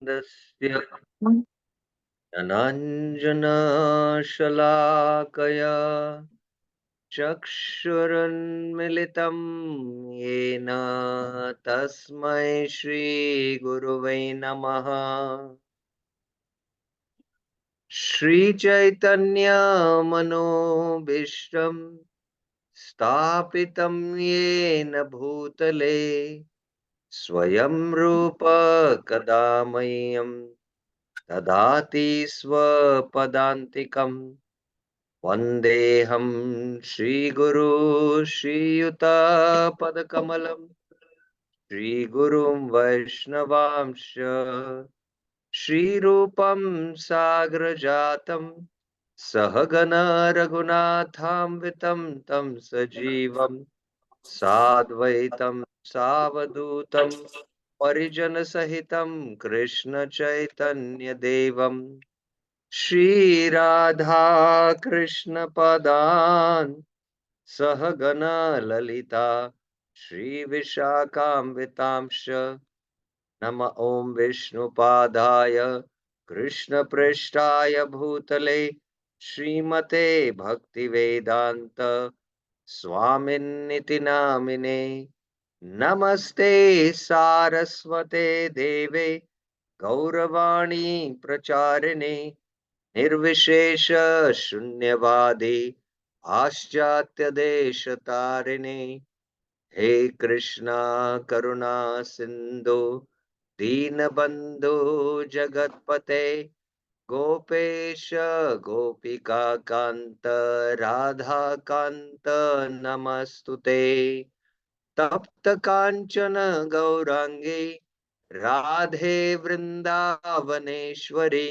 तस्य अनञ्जनशलाकया चक्षुरुन्मिलितं येन तस्मै श्रीगुरुवै नमः। श्रीचैतन्यमनोभीष्टं स्थापितं येन भूतले स्वयं रूप कदा मह्यं ददाति स्वपदान्तिकम्। वन्देऽहं श्रीगुरु श्रीयुतापदकमलं श्रीगुरुं वैष्णवांश श्रीरूपं साग्रजातं सहगण रघुनाथान्वितं तं सजीवं साद्वैतं सावधूतं परिजनसहितं कृष्णचैतन्यदेवं श्रीराधा कृष्णपदान् सहगना ललिता श्रीविशाखान्वितांश्च नम ॐ विष्णुपादाय कृष्णपृष्ठाय भूतले श्रीमते भक्तिवेदान्त स्वामिन्निति नामिने नमस्ते सारस्वते देवे गौरवाणी प्रचारिणे निर्विशेष शून्यवादी पाश्चात्यदेशतारिणे हे कृष्णा करुणा सिंधु दीनबंधु जगतपते गोपेश गोपिका कांत राधा कांत नमस्तुते तप्त कांचन गौरांगी राधे वृंदावनेश्वरी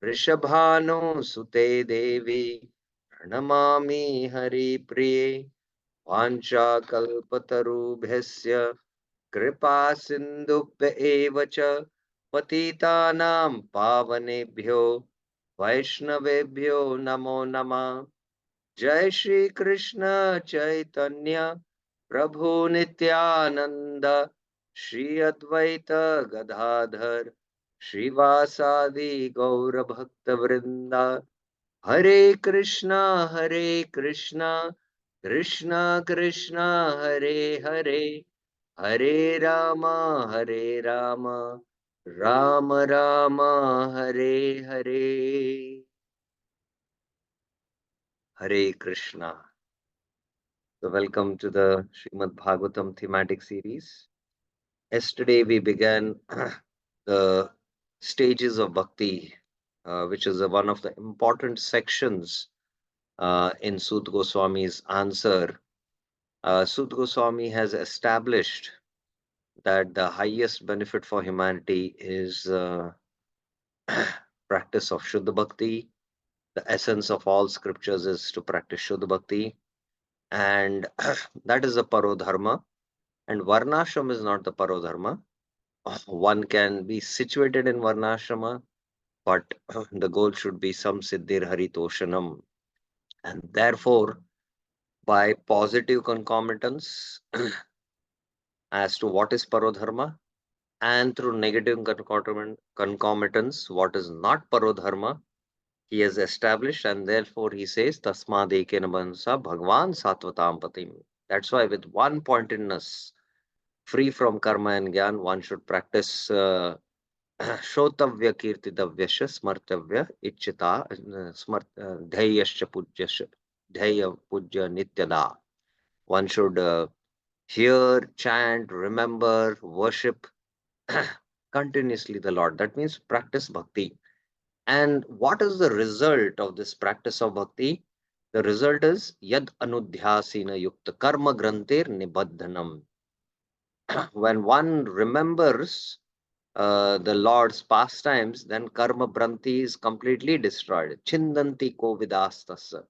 वृषभानुसुते देवी प्रणमामि हरिप्रिये वाञ्छाकल्पतरुभ्यस्य कृपा सिन्धुभ्य एव च पतितानां पावनेभ्यो वैष्णवेभ्यो नमो नमः। जय श्री कृष्ण चैतन्य प्रभु नित्यानंद श्री अद्वैत गदाधर श्रीवासादि गौर भक्त वृंदा हरे Krishna Krishna Krishna Hare Hare Hare Ram Ram Ram Ram Hare Hare Hare Krishna. So welcome to the Srimad Bhagavatam thematic series. Yesterday we began the stages of bhakti, which is one of the important sections in Sut Goswami's answer. Sut Goswami has established that the highest benefit for humanity is practice of Shuddha Bhakti. The essence of all scriptures is to practice Shuddha Bhakti, and that is the Parodharma. And Varnashram is not the Parodharma. One can be situated in Varnashrama, but the goal should be some Siddhir Haritoshanam. And therefore, by positive concomitance as to what is Parodharma, and through negative concomitance, what is not Parodharma, he has established, and therefore he says, Tasmadekena Mansa Bhagwan Satvatam Patim. That's why, with one pointedness, free from karma and gyan, one should practice Shotavya Kirtitavya Smartavya Ichita Dhyayascha Pujyascha Dhyaya Pujya Nityada. One should hear, chant, remember, worship continuously the Lord. That means practice bhakti. And what is the result of this practice of bhakti? The result is Yad Anudhyasina Yukta Karma Grantir Nibadhanam. When one remembers the Lord's pastimes, then karma branti is completely destroyed. Chindanti ko vidastasa.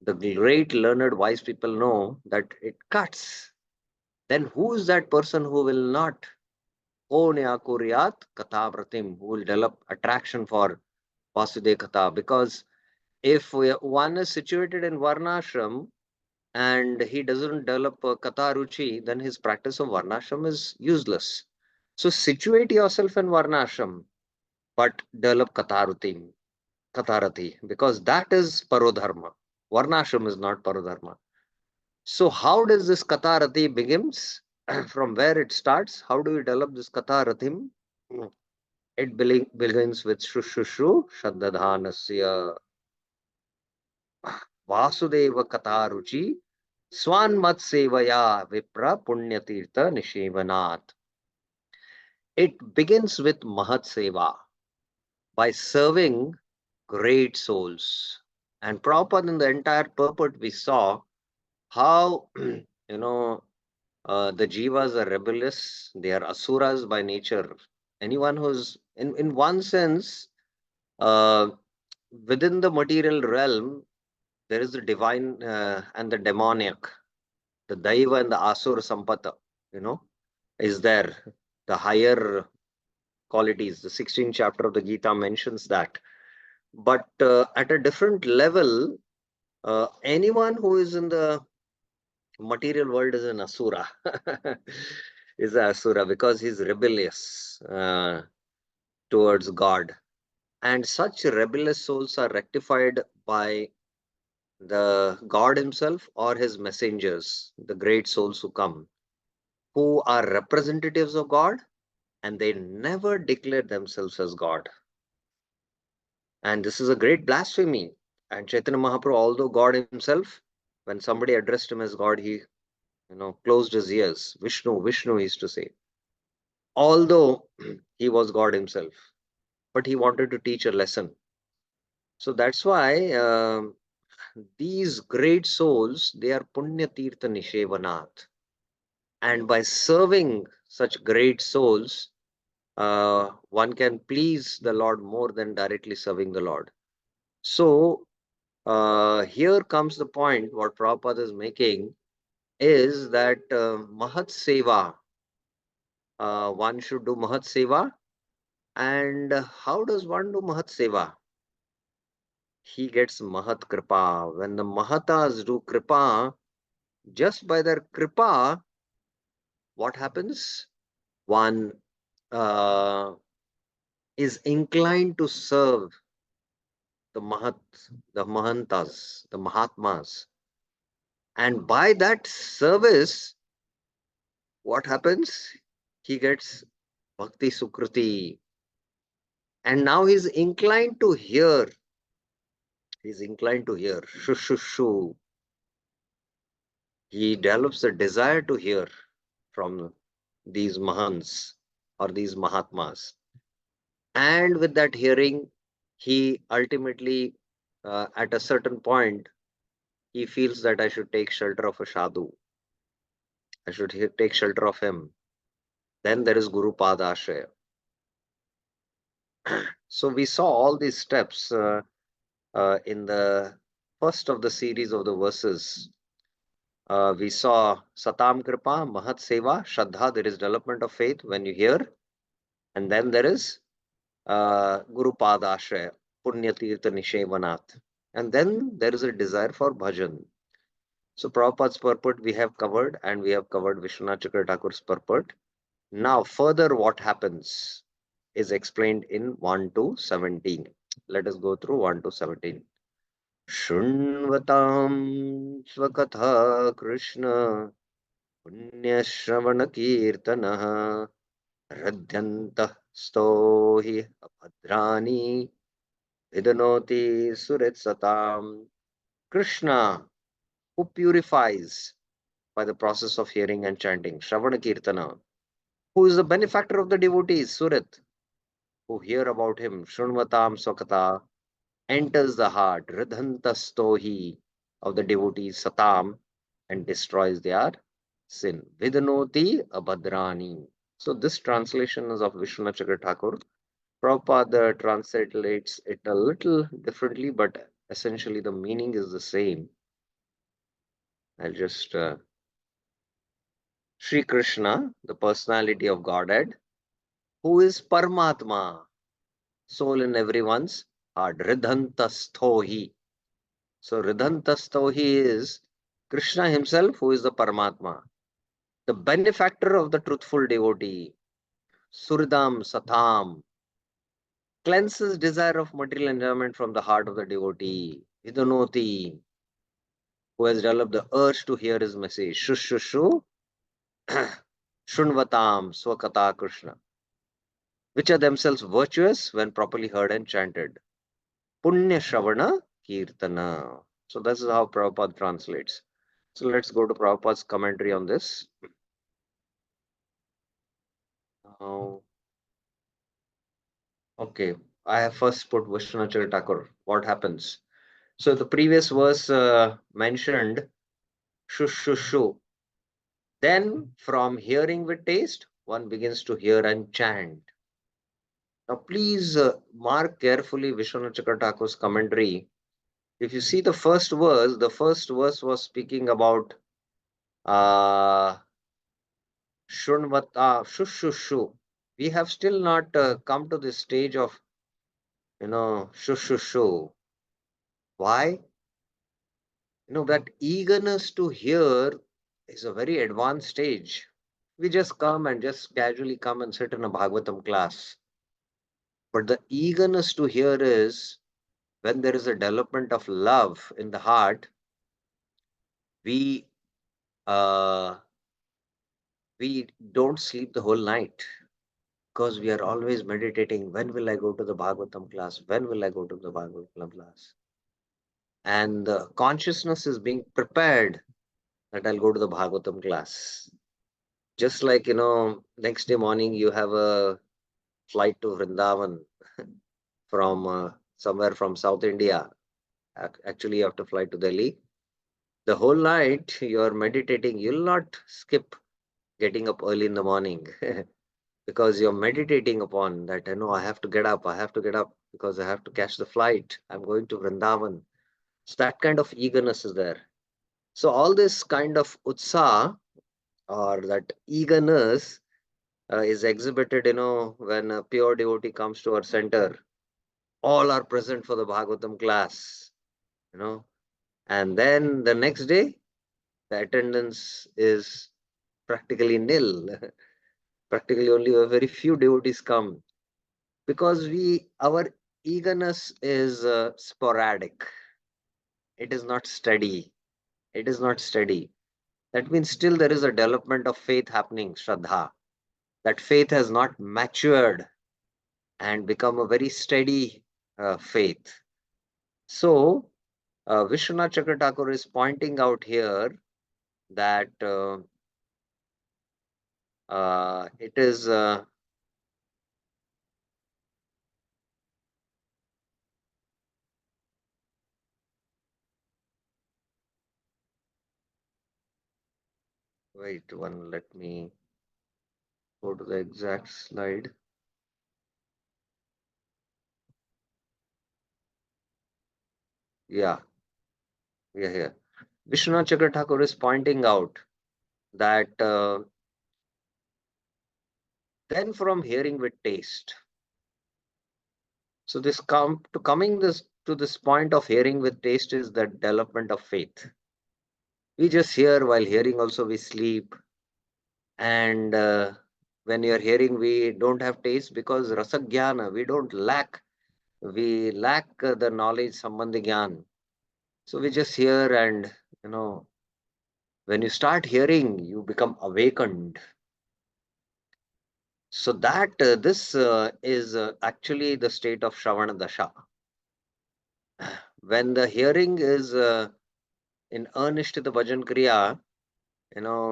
The great learned wise people know that it cuts. Then who is that person who will not? Konya kuryat katha pratim, who will develop attraction for Vasudev Katha. Because if one is situated in Varnashram and he doesn't develop Katha Ruchi, then his practice of Varnashram is useless. So situate yourself in Varnashram, but develop Katarati, because that is Parodharma. Varnashram is not Parodharma. So how does this Katarati begins? From where it starts? How do we develop this Kataratim? It begins with Shushushu Shaddadhanasya Vasudeva Kataruchi Swanmat Sevaya Vipra Punyatirtha Nishevanat. It begins with Mahat Seva, by serving great souls. And Prabhupada, in the entire purport, we saw how, the Jivas are rebellious, they are Asuras by nature. Anyone who's, in one sense, uh, within the material realm, there is the divine and the demoniac, the Daiva and the Asur Sampata, you know, is there. The higher qualities, the 16th chapter of the Gita mentions that. But at a different level, anyone who is in the material world is an Asura, is an Asura because he's rebellious towards God. And such rebellious souls are rectified by the God himself or his messengers, the great souls who come, who are representatives of God, and they never declare themselves as God. And this is a great blasphemy. And Chaitanya Mahaprabhu, although God himself, when somebody addressed him as God, he closed his ears. Vishnu, Vishnu, he used to say. Although he was God himself, but he wanted to teach a lesson. So that's why these great souls, they are Punya Tirtha Nishevanat. And by serving such great souls, one can please the Lord more than directly serving the Lord. So here comes the point, what Prabhupada is making is that Mahat Seva, one should do Mahat Seva. And how does one do Mahat Seva? He gets Mahat Kripa. When the Mahatas do Kripa, just by their Kripa, what happens? One is inclined to serve the Mahat, the Mahantas, the Mahatmas. And by that service, what happens? He gets Bhakti Sukruti. And now he's inclined to hear. He's inclined to hear. Shu, shu, shu. He develops a desire to hear from these Mahants or these Mahatmas. And with that hearing, he ultimately, at a certain point, he feels that I should take shelter of a Sadhu. I should take shelter of him. Then there is Guru Padashraya. So we saw all these steps in the first of the series of the verses. We saw Satam Kripa, Mahat Seva, Shraddha, there is development of faith when you hear. And then there is Guru Padashraya, Punya Tirtha Nishevanat. And then there is a desire for bhajan. So Prabhupada's purport we have covered, and we have covered Vishwanath Chakra Thakur's purport. Now further what happens is explained in 1 to 17. Let us go through 1 to 17. Shunvatam Svakatha Krishna Punya Shravana Kirtanah Radhyantah Stohi Abhadrani Vidanoti Suritsatam. Krishna, who purifies by the process of hearing and chanting, Shravana Kirtana, who is the benefactor of the devotees, Surit, who hear about him, Shunvatam Swakata, enters the heart, Ridhantastohi, of the devotees, Satam, and destroys their sin. Vidanoti Abhadrani. So this translation is of Vishwanath Chakra Thakur. Prabhupada translates it a little differently, but essentially the meaning is the same. I'll just Sri Krishna, the personality of Godhead, who is Paramatma, soul in everyone's heart. Ridhantastohi. So Ridhantastohi is Krishna himself, who is the Paramatma, the benefactor of the truthful devotee. Suridam Satam cleanses desire of material enjoyment from the heart of the devotee. Vidunoti, who has developed the urge to hear his message. Shushushu Shunvatam Swakata Krishna, which are themselves virtuous when properly heard and chanted. Punya Shravana Kirtana. So this is how Prabhupada translates. So let's go to Prabhupada's commentary on this. Uh, okay, I have first put Vishnacharya Thakur. What happens? So the previous verse mentioned shushushu. Then from hearing with taste, one begins to hear and chant. Now please mark carefully Vishwanath Thakur's commentary. If you see the first verse was speaking about uh, shunvata, shushushu. We have still not come to this stage of, shushushu. Why? That eagerness to hear is a very advanced stage. We just come and just casually come and sit in a Bhagavatam class. But the eagerness to hear is when there is a development of love in the heart, we uh, we don't sleep the whole night because we are always meditating. When will I go to the Bhagavatam class? When will I go to the Bhagavatam class? And the consciousness is being prepared that I'll go to the Bhagavatam class. Just like, next day morning you have a flight to Vrindavan from somewhere from South India. Actually, you have to fly to Delhi. The whole night you're meditating. You'll not skip getting up early in the morning because you're meditating upon that. I have to get up. I have to get up because I have to catch the flight. I'm going to Vrindavan. So that kind of eagerness is there. So all this kind of utsaha or that eagerness is exhibited, when a pure devotee comes to our center. All are present for the Bhagavatam class, you know. And then the next day, the attendance is practically nil. Practically only a very few devotees come because our eagerness is sporadic. It is not steady. It is not steady. That means still there is a development of faith happening, Shraddha. That faith has not matured and become a very steady faith. So, Vishwanath Chakravarti is pointing out here that it is wait one, let me go to the exact slide. Yeah, we are here. Vishwanath Chakravarti is pointing out that then from hearing with taste. So this coming this to this point of hearing with taste is the development of faith. We just hear, while hearing also we sleep, and when you're hearing we don't have taste because rasagyana, we lack the knowledge sambandhi gyan. So we just hear, and you know when you start hearing you become awakened. So that this is actually the state of Shravana Dasha. When the hearing is in earnest to the bhajan kriya,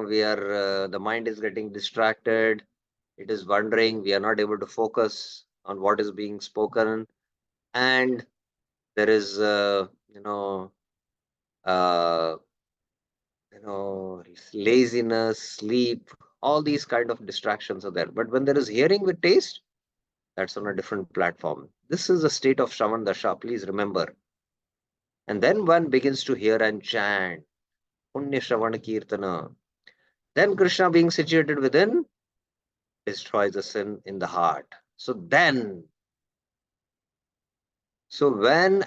we are the mind is getting distracted. It is wandering. We are not able to focus on what is being spoken, and there is uh, laziness, sleep. All these kind of distractions are there. But when there is hearing with taste, that's on a different platform. This is a state of Shravan Dasha. Please remember. And then one begins to hear and chant Punya Shravana Kirtana. Then Krishna, being situated within, destroys the sin in the heart. So when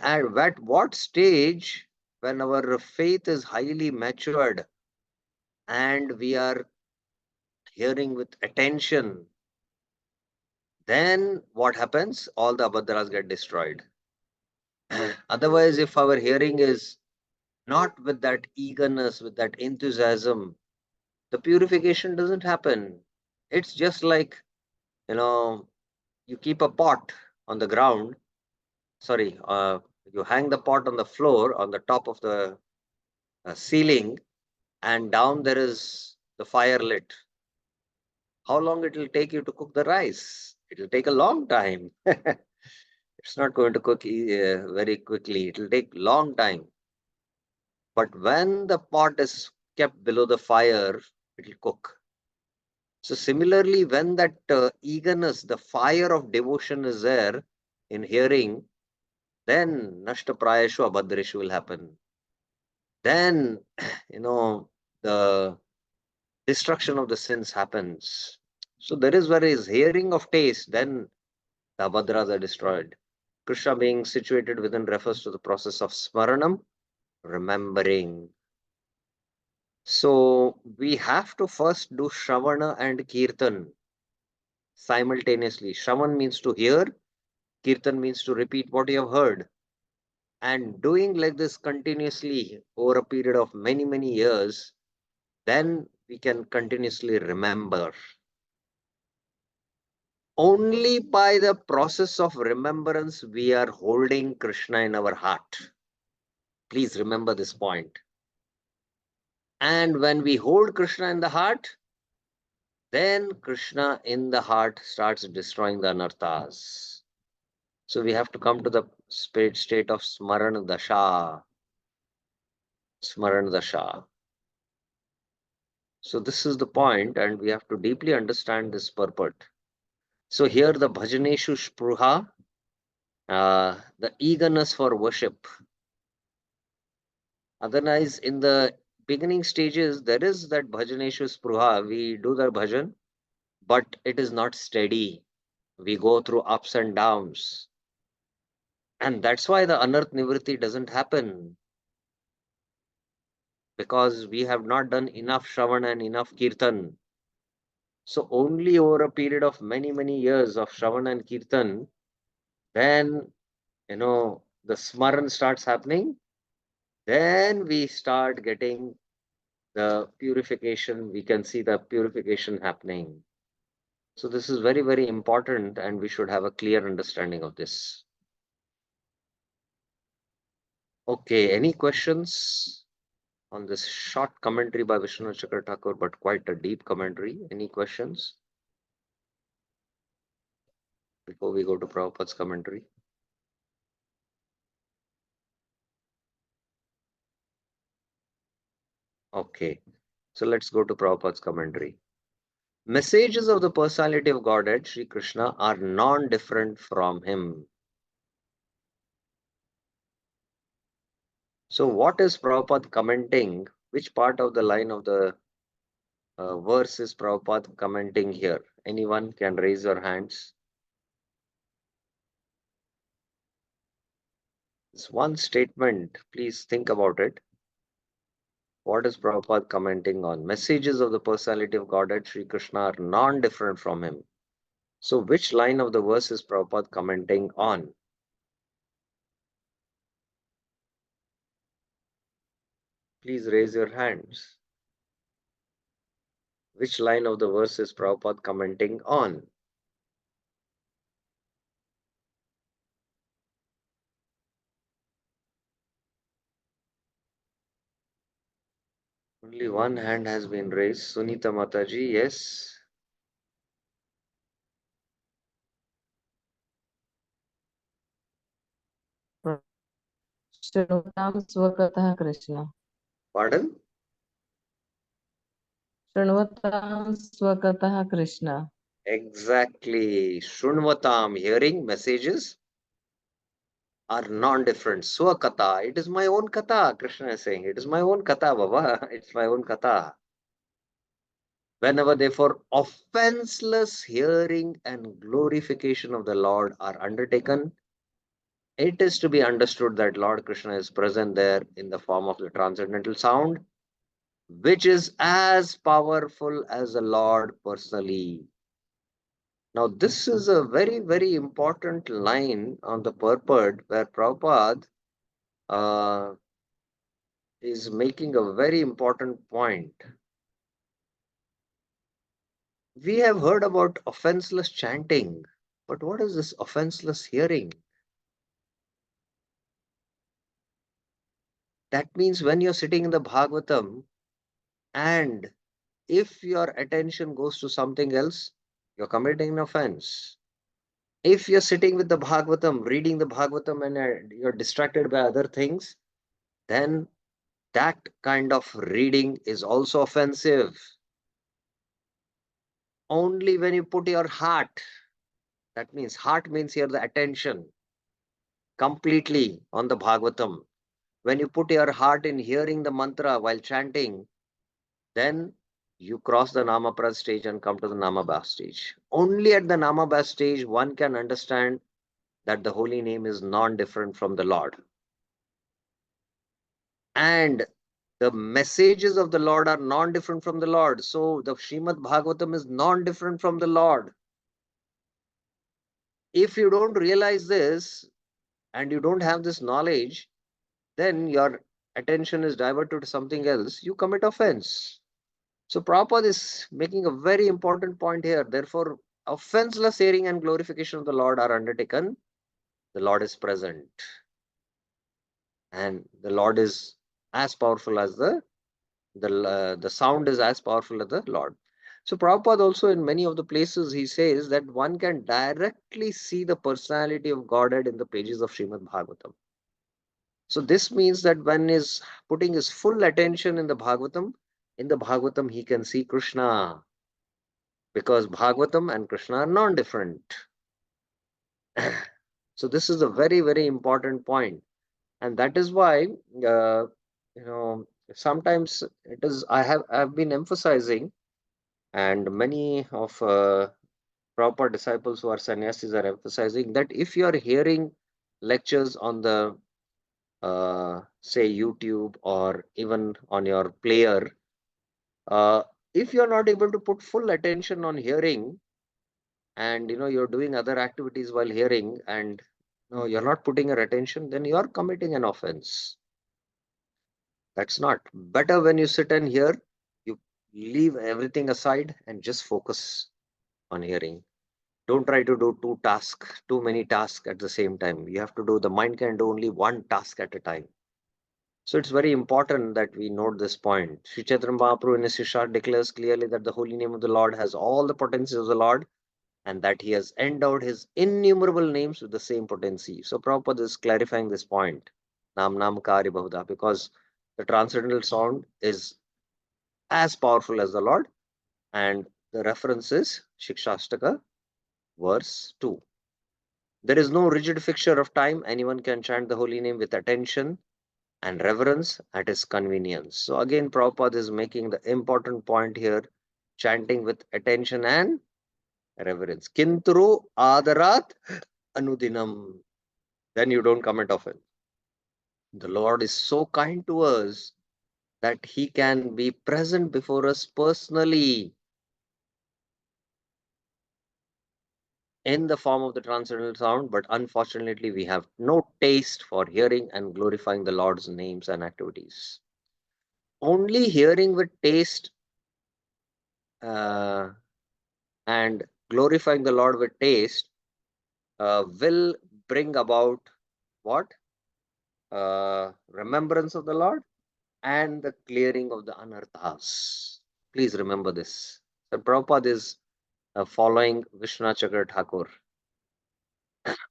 at what stage, when our faith is highly matured and we are hearing with attention, then what happens? All the abhadras get destroyed. Otherwise, if our hearing is not with that eagerness, with that enthusiasm, the purification doesn't happen. It's just like, you know, you keep a pot on the ground, sorry, you hang the pot on the floor on the top of the ceiling, and down there is the fire lit. How long it will take you to cook the rice? It will take a long time. It's not going to cook very quickly. It will take long time. But when the pot is kept below the fire, it will cook. So similarly, when that eagerness, the fire of devotion is there in hearing, then nashta prayashu abhadreshu will happen. Then, the destruction of the sins happens. So there is where is hearing of taste, then the abhadras are destroyed. Krishna being situated within refers to the process of smaranam, remembering. So we have to first do Shravana and Kirtan simultaneously. Shravan means to hear, Kirtan means to repeat what you have heard. And doing like this continuously over a period of many, many years, then we can continuously remember. Only by the process of remembrance we are holding Krishna in our heart. Please remember this point. And when we hold Krishna in the heart, then Krishna in the heart starts destroying the anarthas. So we have to come to the state of Smaran Dasha. Smaran Dasha. So this is the point, and we have to deeply understand this purport. So here the bhajaneshu spruha, the eagerness for worship. Otherwise, in the beginning stages, there is that bhajaneshu spruha. We do the bhajan, but it is not steady. We go through ups and downs. And that's why the anarth nivritti doesn't happen, because we have not done enough shravan and enough kirtan. So only over a period of many, many years of shravan and kirtan, then, the smaran starts happening. Then we start getting the purification. We can see the purification happening. So this is very, very important, and we should have a clear understanding of this. Okay, any questions on this short commentary by Vishnu Chakra Thakur, but quite a deep commentary? Any questions before we go to Prabhupada's commentary? Okay, so let's go to Prabhupada's commentary. Messages of the personality of Godhead, Sri Krishna, are non-different from him. So what is Prabhupada commenting? Which part of the line of the verse is Prabhupada commenting here? Anyone can raise your hands. It's one statement. Please think about it. What is Prabhupada commenting on? Messages of the personality of Godhead, Sri Krishna, are non-different from him. So which line of the verse is Prabhupada commenting on? Please raise your hands. Which line of the verse is Prabhupada commenting on? Only one hand has been raised. Sunita Mataji, yes. शृणुतां स्वकतः Krishna Pardon? शृण्वतां स्वकतः Krishna Exactly. Shunvatam, hearing messages are non-different. Swakata, it is my own kata, Krishna is saying. It is my own kata, Baba. It's my own kata. Whenever, therefore, offenseless hearing and glorification of the Lord are undertaken, it is to be understood that Lord Krishna is present there in the form of the transcendental sound, which is as powerful as the Lord personally. Now, this is a very, very important line on the purport where Prabhupada uh, is making a very important point. We have heard about offenseless chanting, but what is this offenseless hearing? That means when you're sitting in the Bhagavatam and if your attention goes to something else, you're committing an offense. If you're sitting with the Bhagavatam, reading the Bhagavatam, and you're distracted by other things, then that kind of reading is also offensive. Only when you put your heart, that means heart means here the attention, completely on the Bhagavatam. When you put your heart in hearing the mantra while chanting, then you cross the Namaprad stage and come to the Namabha stage. Only at the Namabha stage one can understand that the holy name is non-different from the Lord. And the messages of the Lord are non-different from the Lord. So the Srimad Bhagavatam is non-different from the Lord. If you don't realize this and you don't have this knowledge, then your attention is diverted to something else, you commit offense. So Prabhupada is making a very important point here. Therefore, offenseless hearing and glorification of the Lord are undertaken. The Lord is present. And the Lord is as powerful as the sound is as powerful as the Lord. So Prabhupada also in many of the places he says that one can directly see the personality of Godhead in the pages of Srimad Bhagavatam. So this means that when is putting his full attention in the Bhagavatam he can see Krishna because Bhagavatam and Krishna are non-different. So this is a very, very important point, and that is why you know sometimes it is I've been emphasizing, and many of proper disciples who are sannyasis are emphasizing that if you are hearing lectures on the say YouTube or even on your player, uh, if you are not able to put full attention on hearing and you're doing other activities while hearing and you're not putting your attention, then you are committing an offense. That's not better. When you sit and hear, you leave everything aside and just focus on hearing. Don't try to do too many tasks at the same time. You have to do, the mind can do only one task at a time. So it's very important that we note this point. Sri Chaitanya Mahaprabhu in his Shishar declares clearly that the holy name of the Lord has all the potencies of the Lord and that he has endowed his innumerable names with the same potency. So Prabhupada is clarifying this point. Nam Nam Kari Bahuda, because the transcendental sound is as powerful as the Lord, and the reference is Shikshastaka, verse 2. There is no rigid fixture of time. Anyone can chant the holy name with attention and reverence at his convenience. So again, Prabhupada is making the important point here, chanting with attention and reverence. Kinturu adarat anudinam. Then you don't commit offense. The Lord is so kind to us that he can be present before us personally in the form of the transcendental sound, but unfortunately, we have no taste for hearing and glorifying the Lord's names and activities. Only hearing with taste uh, and glorifying the Lord with taste will bring about what? Remembrance of the Lord and the clearing of the anarthas. Please remember this. So Prabhupada is following Vishwanath Chakra Thakur.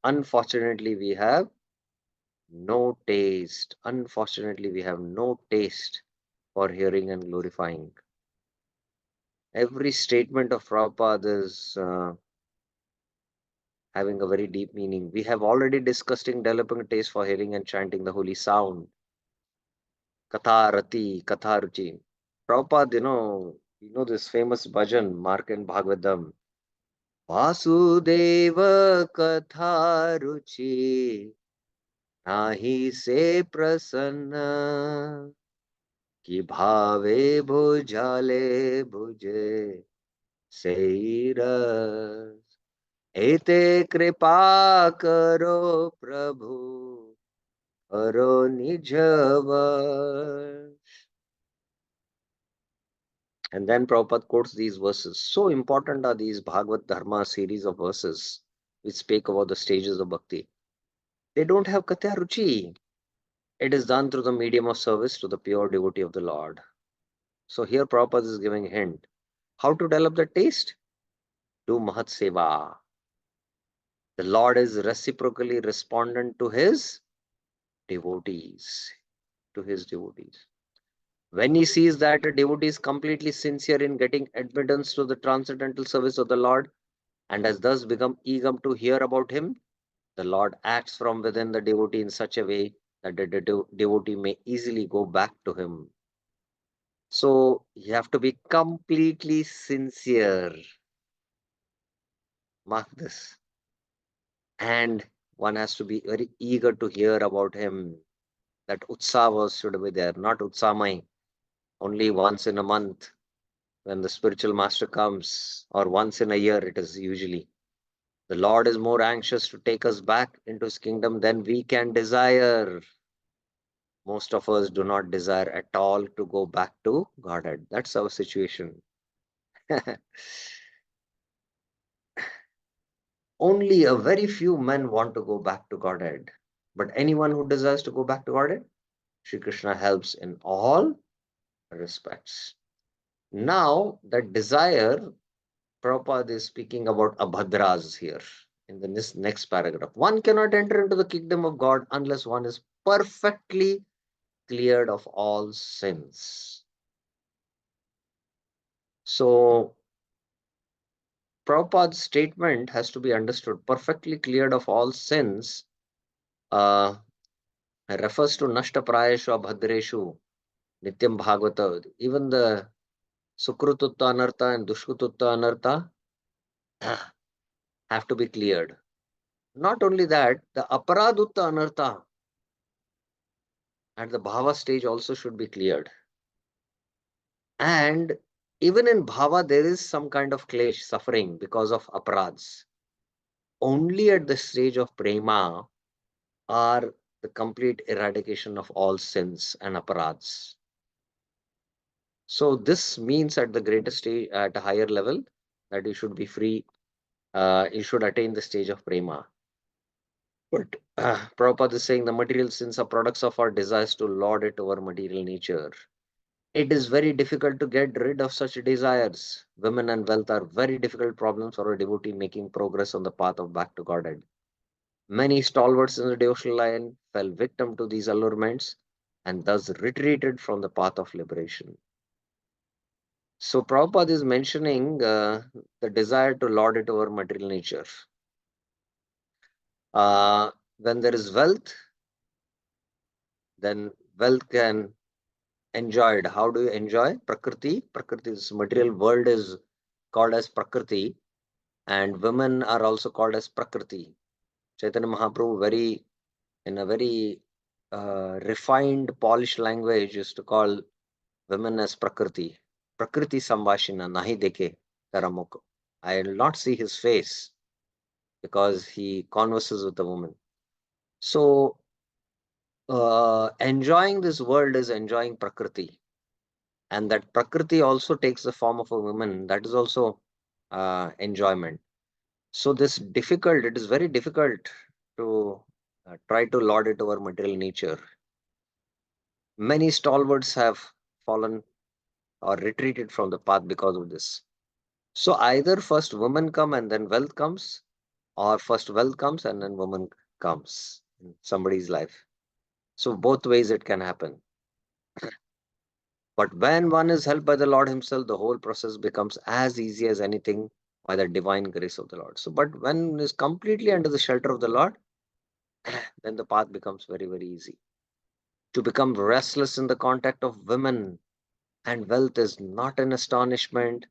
Unfortunately, we have no taste. Unfortunately, we have no taste for hearing and glorifying. Every statement of Prabhupada is having a very deep meaning. We have already discussed in developing a taste for hearing and chanting the holy sound. Katha Rati, Katha Ruchi. Prabhupada, this famous bhajan, Mark and Bhagavatam. Vasudeva Katha Ruchi, nahi se prasanna, ki bhave bhujale bhuje seira. एते कृपा करो प्रभु करो निज वश. And then Prabhupada quotes these verses. So important are these Bhagavad Dharma series of verses which speak about the stages of bhakti. They don't have katya ruchi. It is done through the medium of service to the pure devotee of the Lord. So here Prabhupada is giving a hint. How to develop the taste? Do Mahat Seva. The Lord is reciprocally respondent to his devotees. To his devotees. When he sees that a devotee is completely sincere in getting admittance to the transcendental service of the Lord and has thus become eager to hear about him, the Lord acts from within the devotee in such a way that the devotee may easily go back to him. So you have to be completely sincere. Mark this. And one has to be very eager to hear about him. That utsaha should be there, not utsamai. Only once in a month when the spiritual master comes, or once in a year, it is usually. The Lord is more anxious to take us back into his kingdom than we can desire. Most of us do not desire at all to go back to Godhead. That's our situation. Only a very few men want to go back to Godhead. But anyone who desires to go back to Godhead, Sri Krishna helps in all respects. Now, that desire, Prabhupada is speaking about abhadras here in the next paragraph. One cannot enter into the kingdom of God unless one is perfectly cleared of all sins. So, Prabhupada's statement has to be understood. Perfectly cleared of all sins uh, refers to Nashta Prayeshu Abhadreshu Nityam Bhagavata. Even the Sukrututta Anartha and Dushkrututta Anartha have to be cleared. Not only that, the Aparadutta Anartha at the Bhava stage also should be cleared. And even in Bhava, there is some kind of klesh, suffering because of aparads. Only at the stage of Prema are the complete eradication of all sins and aparads. So this means at the greatest stage, at a higher level, that you should be free. You should attain the stage of Prema. But Prabhupada is saying the material sins are products of our desires to lord it over material nature. It is very difficult to get rid of such desires. Women and wealth are very difficult problems for a devotee making progress on the path of back to Godhead. Many stalwarts in the devotional line fell victim to these allurements and thus retreated from the path of liberation. So Prabhupada is mentioning the desire to lord it over material nature. When there is wealth, then wealth can enjoyed. How do you enjoy? Prakriti. Prakriti, this material world is called as Prakriti, and women are also called as Prakriti. Chaitanya Mahaprabhu, in a very refined, polished language, used to call women as Prakriti. Prakriti Sambhashina, nahi deke taramuk. I will not see his face because he converses with the woman. So, enjoying this world is enjoying Prakriti. And that Prakriti also takes the form of a woman. That is also enjoyment. So, it is very difficult to try to lord it over material nature. Many stalwarts have fallen or retreated from the path because of this. So either first women come and then wealth comes, or first wealth comes and then woman comes in somebody's life. So both ways it can happen. But when one is helped by the Lord Himself, the whole process becomes as easy as anything by the divine grace of the Lord. So, but when one is completely under the shelter of the Lord, then the path becomes very, very easy. To become restless in the contact of women and wealth is not an astonishment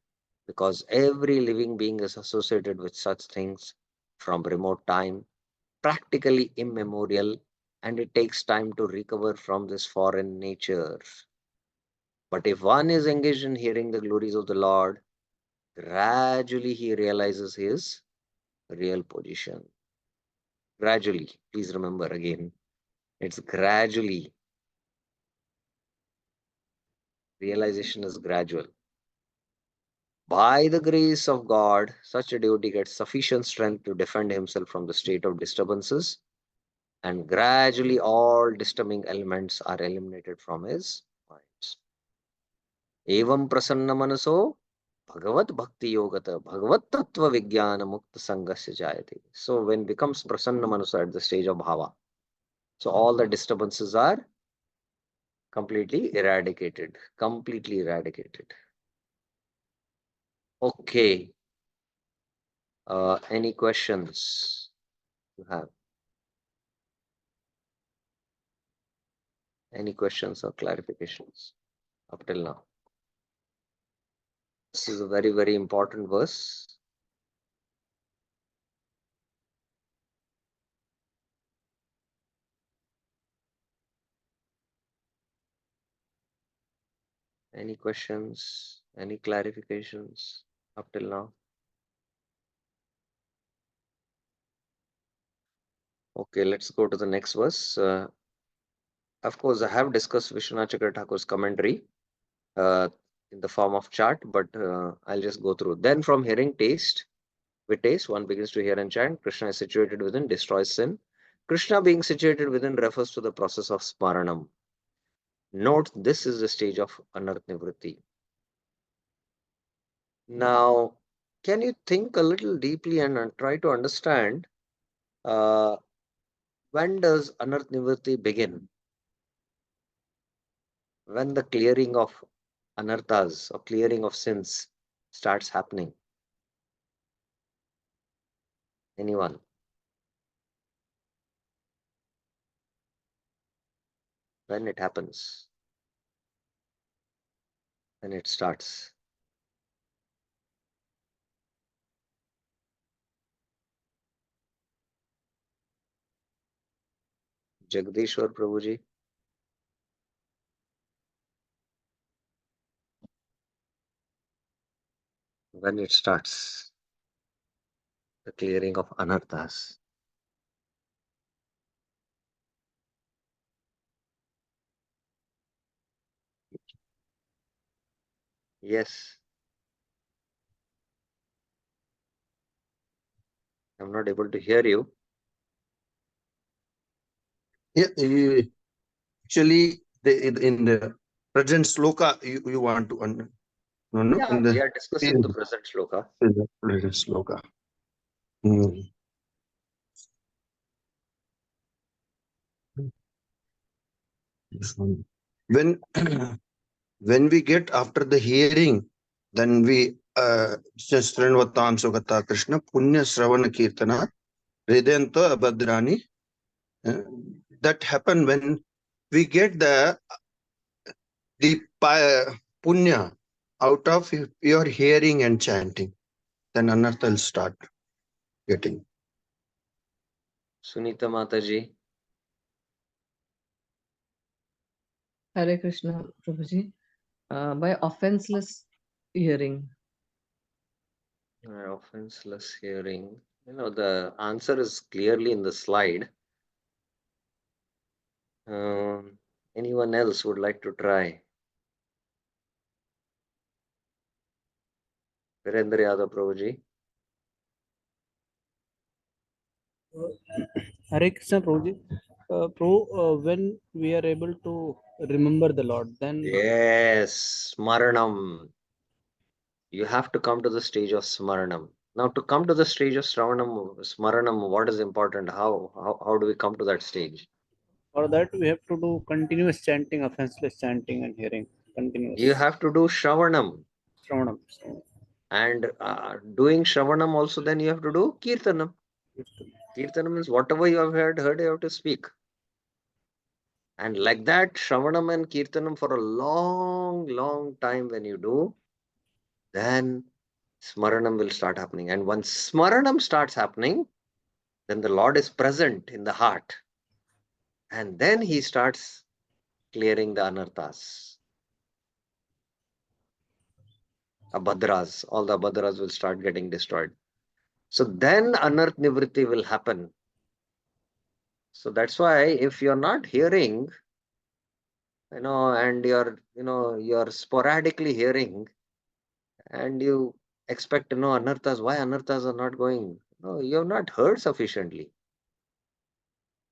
because every living being is associated with such things from remote time, practically immemorial, and it takes time to recover from this foreign nature. But if one is engaged in hearing the glories of the Lord, gradually he realizes his real position. Gradually, please remember again, it's gradually. Realization is gradual. By the grace of God, such a devotee gets sufficient strength to defend himself from the state of disturbances, and gradually all disturbing elements are eliminated from his mind. Evam prasanna manaso bhagavat bhakti yogata bhagavat tattva vijnana mukta sangasya jayate. So when becomes prasanna manaso at the stage of bhava, so all the disturbances are completely eradicated. Completely eradicated. Okay. Any questions you have? Any questions or clarifications up till now? This is a very, very important verse. Any questions? Any clarifications up till now? Okay, let's go to the next verse. Of course, I have discussed Vishwanath Chakra Thakur's commentary in the form of chart, but I'll just go through. Then from hearing taste, with taste, one begins to hear and chant. Krishna is situated within, destroys sin. Krishna being situated within refers to the process of smaranam. Note, this is the stage of anarth nivritti. Now, can you think a little deeply and try to understand uh, when does anarth nivritti begin? When the clearing of anarthas or clearing of sins starts happening? Anyone? When it happens? When it starts? Jagdishwar Prabhuji? When it starts? The clearing of anarthas. Yes, I'm not able to hear you. Yeah, actually, in the present sloka, you want to no, no, Yeah, in we the are discussing the present shloka. present sloka. Hmm. This one. When when we get after the hearing, then we Srinvatam Sugata Krishna Punya Sravana Kirtana Hridayanta Abhadrani. uh, that happen when we get the punya out of your hearing and chanting. Then anartha will start getting. Sunita Mataji. Hare Krishna, Prabhuji. By offenseless hearing. Offenseless hearing. The answer is clearly in the slide. Anyone else would like to try? Virendra Yadav Prabhuji. Hare Krishna Prabhuji. When we are able to remember the Lord, then Yes, Smaranam. You have to come to the stage of Smaranam. Now, to come to the stage of Smaranam, what is important? How do we come to that stage? for that we have to do continuous chanting, offenseless chanting and hearing. You Continuous. have to do Shravanam. Shravanam. And doing Shravanam also, then you have to do Kirtanam. Kirtanam means whatever you have heard you have to speak. And like that, Shravanam and Kirtanam for a long, long time when you do, then Smaranam will start happening. And once Smaranam starts happening, then the Lord is present in the heart. And then he starts clearing the anarthas. Abhadras, all the abhadras will start getting destroyed. So then anarth nivritti will happen. So that's why if you're not hearing, and you're sporadically hearing, and you expect to know anarthas, why anarthas are not going. No, you have not heard sufficiently.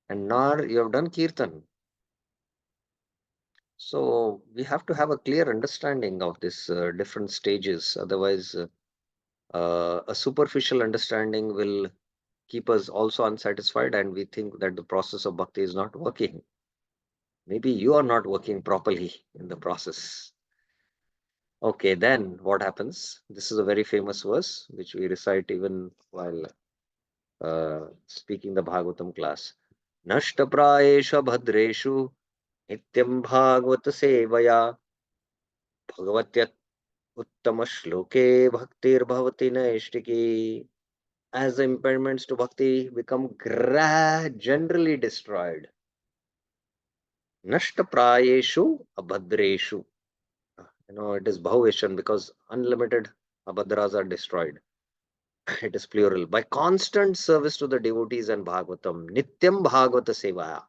And nor you have done kirtan. So we have to have a clear understanding of this different stages. Otherwise, a superficial understanding will keep us also unsatisfied, and we think that the process of bhakti is not working. Maybe you are not working properly in the process. Okay, then what happens? This is a very famous verse which we recite even while speaking the Bhagavatam class. Nashtaprayesha bhadreshu nityam bhagavata sevaya bhagavatya uttama shloke bhaktir bhavati naishtiki. As the impediments to bhakti become generally destroyed. Nashtaprayeshu abhadreshu. It is bhaveshan because unlimited abhadras are destroyed. It is plural. By constant service to the devotees and Bhagavatam, Nityam Bhagavata Sevaya,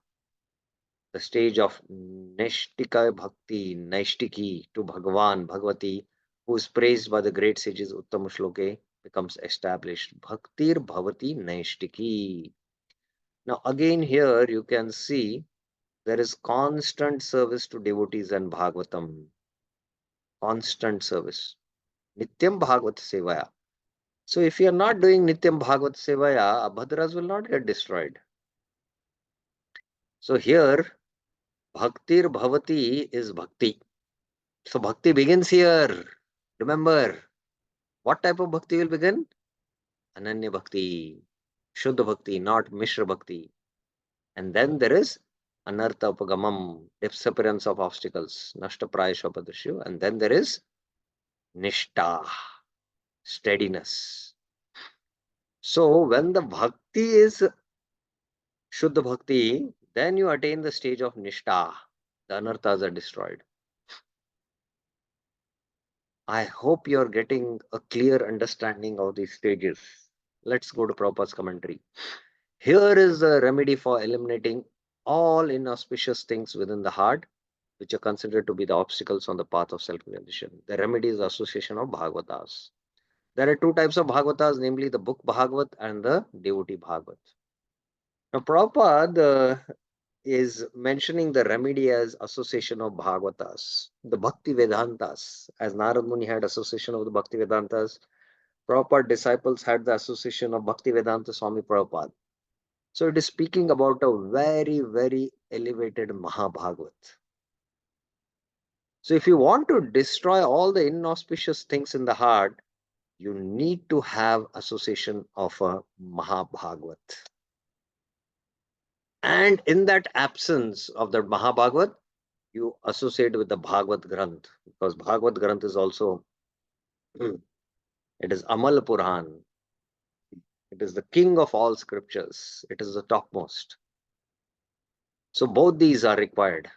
the stage of Neshtika Bhakti, Naishtiki to Bhagavan, Bhagavati, who is praised by the great sages Uttama Shloke, becomes established. Bhaktir Bhavati Naishtiki. Now, again, here you can see there is constant service to devotees and Bhagavatam. Constant service. Nityam Bhagavata Sevaya. So if you are not doing Nityam Bhagavat Sevaya, Abhadras will not get destroyed. So here, Bhaktir Bhavati is Bhakti. So Bhakti begins here. Remember, what type of Bhakti will begin? Ananya Bhakti, Shuddha Bhakti, not Mishra Bhakti. And then there is Anartha Upagamam, disappearance of obstacles, Nashta Prayasha Padrishu. And then there is Nishta, steadiness. So when the Bhakti is Shuddha Bhakti, then you attain the stage of Nishta. The anarthas are destroyed. I hope you're getting a clear understanding of these stages. Let's go to Prabhupada's commentary. Here is the remedy for eliminating all inauspicious things within the heart, which are considered to be the obstacles on the path of self-realization. The remedy is the association of Bhagavatas. There are two types of Bhagavatas, namely the book Bhagavat and the devotee Bhagavat. Now, Prabhupada is mentioning the remedy as association of Bhagavatas, the Bhakti Vedantas. As Narad Muni had association of the Bhakti Vedantas, Prabhupada disciples had the association of Bhakti Vedanta Swami Prabhupada. So it is speaking about a very, very elevated Mahabhagavat. So if you want to destroy all the inauspicious things in the heart, you need to have association of a Mahabhagavat. And in that absence of the Mahabhagavat, you associate with the Bhagavad Granth, because Bhagavad Granth is also, it is Amal Puran. It is the king of all scriptures. It is the topmost. So both these are required.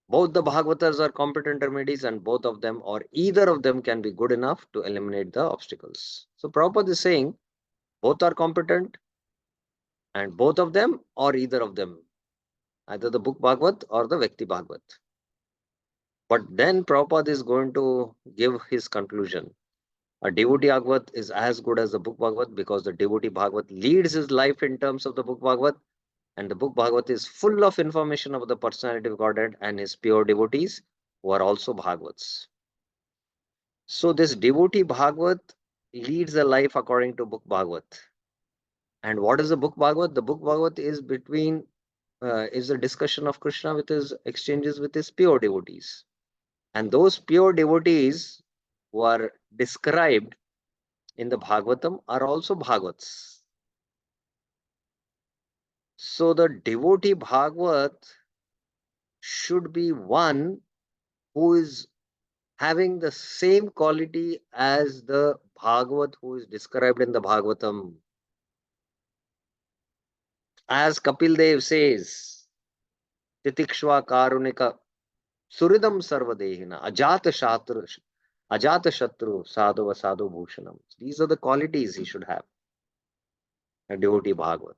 Both the Bhagavatas are competent remedies, and both of them or either of them can be good enough to eliminate the obstacles. So Prabhupada is saying both are competent and both of them or either of them, either the book Bhagavat or the Vyakti Bhagavat. But then Prabhupada is going to give his conclusion. A devotee Bhagavat is as good as the book Bhagavat because the devotee Bhagavat leads his life in terms of the book Bhagavat, and the book Bhagavat is full of information about the personality of Godhead and his pure devotees who are also Bhagavats. So this devotee Bhagavat leads a life according to book Bhagavat. And what is the book Bhagavat? The book Bhagavat is is a discussion of Krishna with his exchanges with his pure devotees. And those pure devotees who are described in the Bhagavatam are also Bhagavats. So the devotee Bhagavat should be one who is having the same quality as the Bhagavat who is described in the Bhagavatam. As Kapil Dev says, Titikshva Karunika Suridam Sarvadehina Ajata Shatru Sadhuva Sadhu Bhushanam. These are the qualities he should have. a devotee Bhagavat.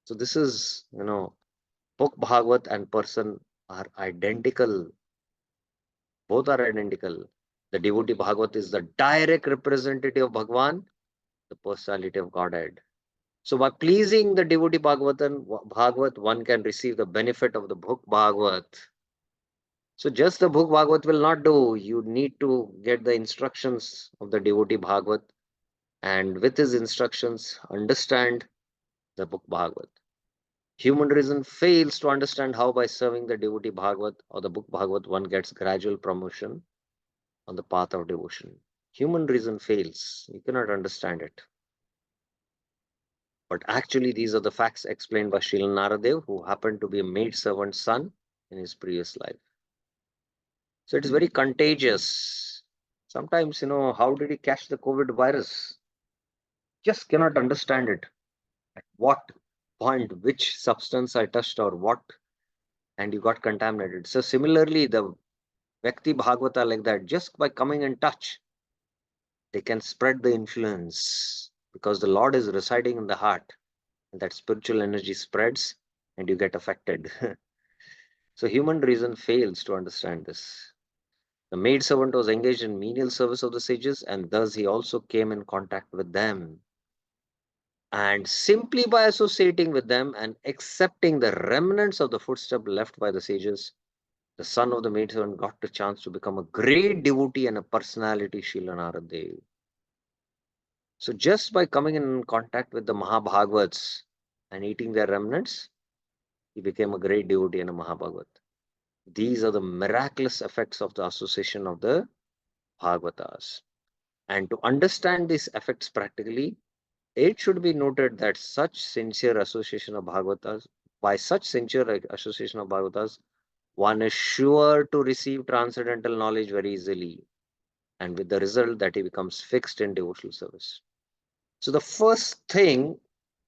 So this is, book Bhagavat and person are identical. Both are identical. The devotee Bhagavat is the direct representative of Bhagwan, the personality of Godhead. So by pleasing the devotee Bhagavat, one can receive the benefit of the book Bhagavat. So just the book Bhagavat will not do. You need to get the instructions of the devotee Bhagavat, and with his instructions, understand the book Bhagavat. Human reason fails to understand how by serving the devotee Bhagavat or the book Bhagavat one gets gradual promotion on the path of devotion. Human reason fails. You cannot understand it. But actually, these are the facts explained by Srila Naradev, who happened to be a maid servant's son in his previous life. So it is very contagious. Sometimes, how did he catch the COVID virus? Just cannot understand it. At what point, which substance I touched or what, and you got contaminated. So similarly, the Vyakti Bhagavata like that, just by coming in touch, they can spread the influence because the Lord is residing in the heart, and that spiritual energy spreads and you get affected. So human reason fails to understand this. The maidservant was engaged in menial service of the sages, and thus he also came in contact with them. And simply by associating with them and accepting the remnants of the footstep left by the sages, the son of the maidservant got the chance to become a great devotee and a personality, Srila Naradev. So just by coming in contact with the Mahabhagavats and eating their remnants, he became a great devotee and a Mahabhagavat. These are the miraculous effects of the association of the Bhagavatas. And to understand these effects practically, it should be noted that such sincere association of Bhagavatas, by such sincere association of Bhagavatas, one is sure to receive transcendental knowledge very easily, and with the result that he becomes fixed in devotional service. So the first thing,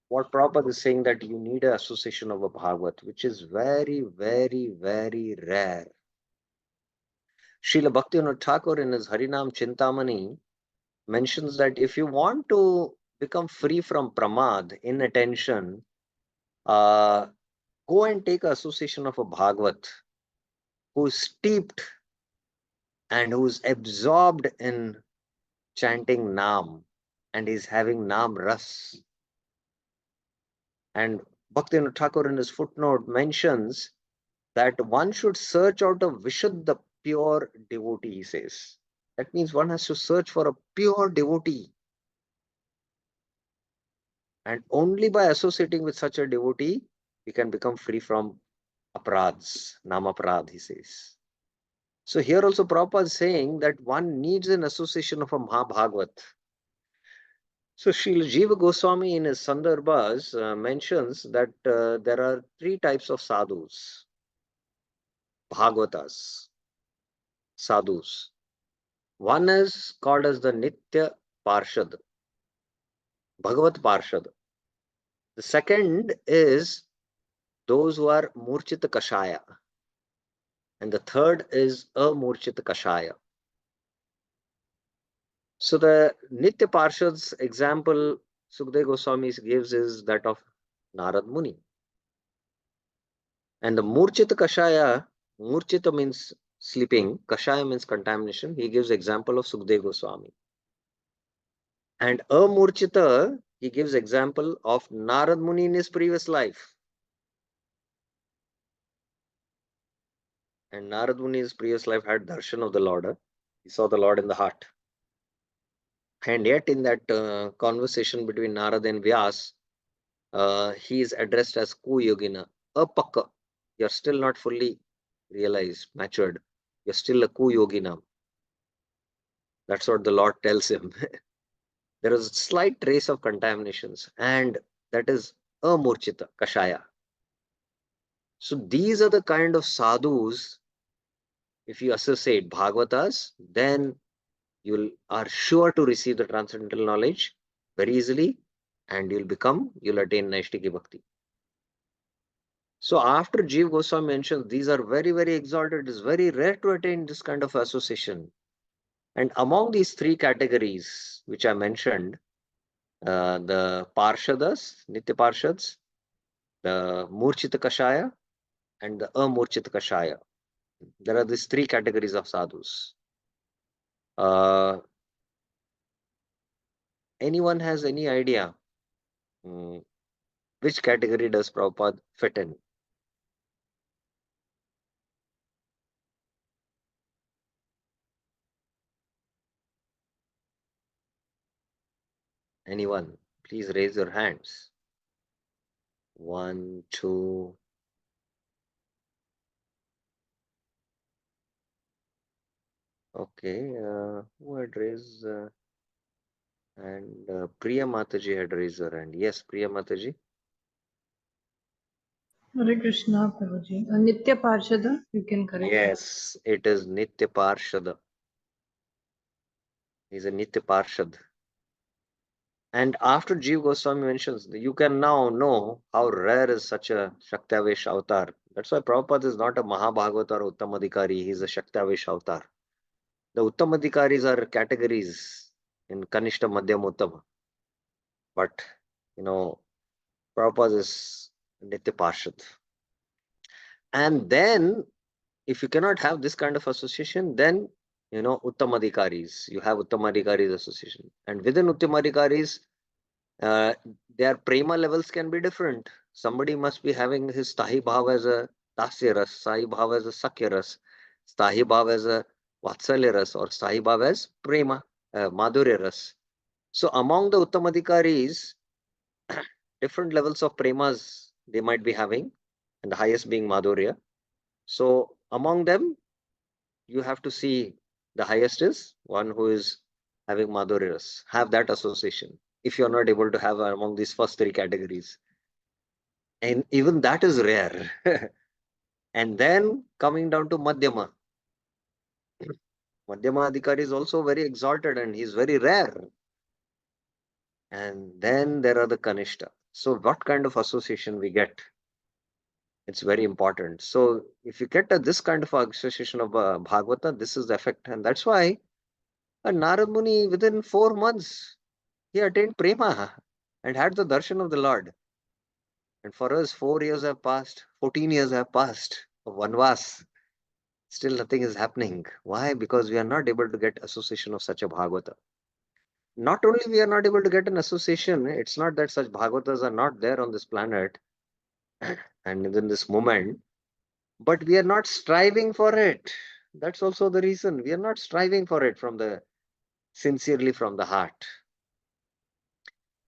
what Prabhupada is saying, that you need an association of a Bhagavat, which is very, very, very rare. Srila Bhaktivinoda Thakur in his Harinam Chintamani mentions that if you want to become free from pramad, inattention, go and take association of a Bhagavat who is steeped and who is absorbed in chanting Nam and is having Nam Ras. And Bhaktivinoda Thakur in his footnote mentions that one should search out a Vishuddha, pure devotee, he says. That means one has to search for a pure devotee. And only by associating with such a devotee, we can become free from apradhs, namaprad, he says. So here also Prabhupada is saying that one needs an association of a Mahabhagavat. So Srila Jiva Goswami in his Sandarbhas mentions that there are three types of sadhus, Bhagavatas, sadhus. One is called as the Nitya Parshad, Bhagavat Parshad. The second is those who are Murchita Kashaya. And the third is Amurchita Kashaya. So the Nitya Parshad's example Sukdev Goswami gives is that of Narad Muni. And the Murchita Kashaya, Murchita means sleeping, Kashaya means contamination. He gives example of Sukdev Goswami. And Amurchita, he gives example of Narad Muni in his previous life. And Narad Muni's previous life had darshan of the Lord. He saw the Lord in the heart. And yet in that conversation between Narad and Vyas, he is addressed as Kuyogina, Apakka. You're still not fully realized, matured. You're still a Kuyogina. That's what the Lord tells him. There is a slight trace of contaminations, and that is Amurchita, Kashaya. So these are the kind of sadhus, if you associate Bhagavatas, then you are sure to receive the transcendental knowledge very easily, and you'll attain Naishtiki Bhakti. So after Jiva Goswami mentions these are very, very exalted, it is very rare to attain this kind of association. And among these three categories, which I mentioned, the Parshadas, Nitya Parshads, the Murchita Kashaya, and the Amurchita Kashaya. There are these three categories of sadhus. Anyone has any idea which category does Prabhupada fit in? Anyone? Please raise your hands. 1, 2. Okay, who had raised and Priya Mataji had raised her hand. Yes, Priya Mataji. Hare Krishna, Prabhuji. Nitya Parshada, you can correct. Yes, it is Nitya Parshada. He's a Nitya Parshad. And after Jiva Goswami mentions, you can now know how rare is such a Shaktavesh avatar. That's why Prabhupada is not a Mahabhagavata or Uttamadhikari, he's a Shaktavesh avatar. The Uttamadhikaris are categories in Kanishta Madhyam Uttama. But, Prabhupada is Nitya Parshad. And then, if you cannot have this kind of association, then, Uttamadhikaris, you have Uttamadhikaris association. And within Uttamadhikaris, their prema levels can be different. Somebody must be having his Stahi Bhav as a Dasya Ras, Stahi Bhav as a Sakya Ras, Stahi Bhav as a Vatsalya Ras, or Stahi Bhav as Prema, Madhurya Ras. So among the Uttamadhikaris, different levels of premas they might be having, and the highest being Madhurya. So among them, you have to see the highest is one who is having Madhurya Ras, have that association. If you're not able to have among these first three categories, and even that is rare. And then coming down to Madhyama. Madhyama Adhikari is also very exalted and he's very rare. And then there are the Kanishta. So what kind of association we get? It's very important. So if you get this kind of association of Bhagavata, this is the effect. And that's why Narad Muni, within 4 months, he attained Prema and had the darshan of the Lord. And for us, 4 years have passed, 14 years have passed of Vanvas. Still nothing is happening. Why? Because we are not able to get association of such a Bhagavata. Not only we are not able to get an association, it's not that such Bhagavatas are not there on this planet and in this moment, but we are not striving for it. That's also the reason. We are not striving for it sincerely from the heart.